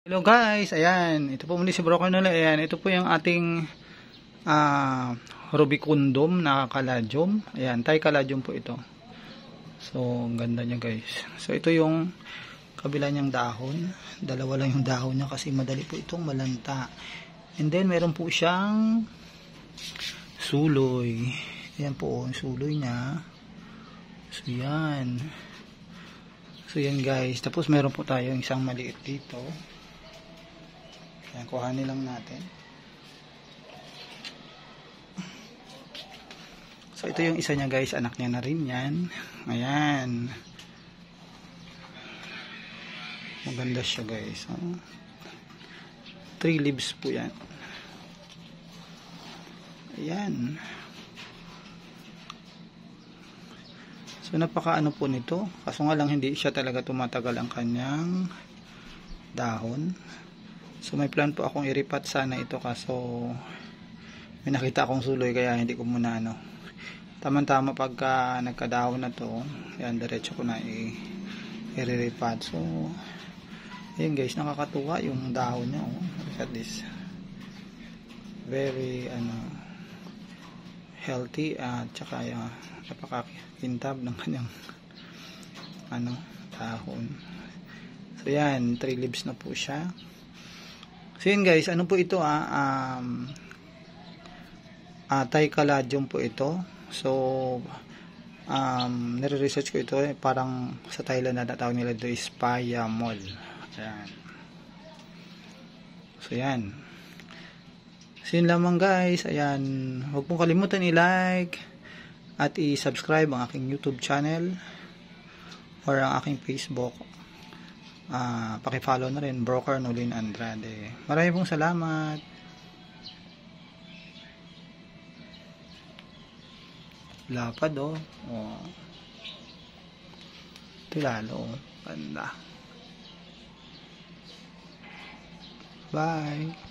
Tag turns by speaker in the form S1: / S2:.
S1: Hello guys, ayan, ito po muli si Broker Nula. Ayan, ito po yung ating Rubicundum na caladium. Ayan, Thai caladium po ito. So, ang ganda niya guys. So, ito yung kabila niyang dahon. Dalawa lang yung dahon niya kasi madali po itong malanta. And then, meron po siyang suloy. Ayan po, yung suloy niya. So, yan. So, yan guys. Tapos, meron po tayo isang maliit dito. Ayan, kuhanin lang natin. So, ito yung isa niya guys. Anak niya na rin yan. Ayan. Maganda siya guys. 3 leaves po yan. Ayan. So, napaka-ano po nito. Kaso nga lang hindi siya talaga tumatagal ang kanyang dahon. So may plan po akong iripat sana ito kaso may nakita akong suloy kaya hindi ko muna Tama-tama pagka nagkadahon na to, yan diretso ko na i-ripat. So ayun guys, nakakatuwa yung dahon niya. Look at this. Very healthy at saka napakakintab ng kanyang dahon. So yan, 3 leaves na po siya. So yun guys, ano po ito Thai caladium po ito. So nire-research ko ito parang sa Thailand na tawag nila ito is payamol. Ayan. So yan. So yun lamang guys. Ayan. Huwag pong kalimutan i-like at i-subscribe ang aking YouTube channel or ang aking Facebook. Paki-follow na rin, Broker Nolin Andrade. Maraming pong salamat. Lapad ito lalo ganda. Bye.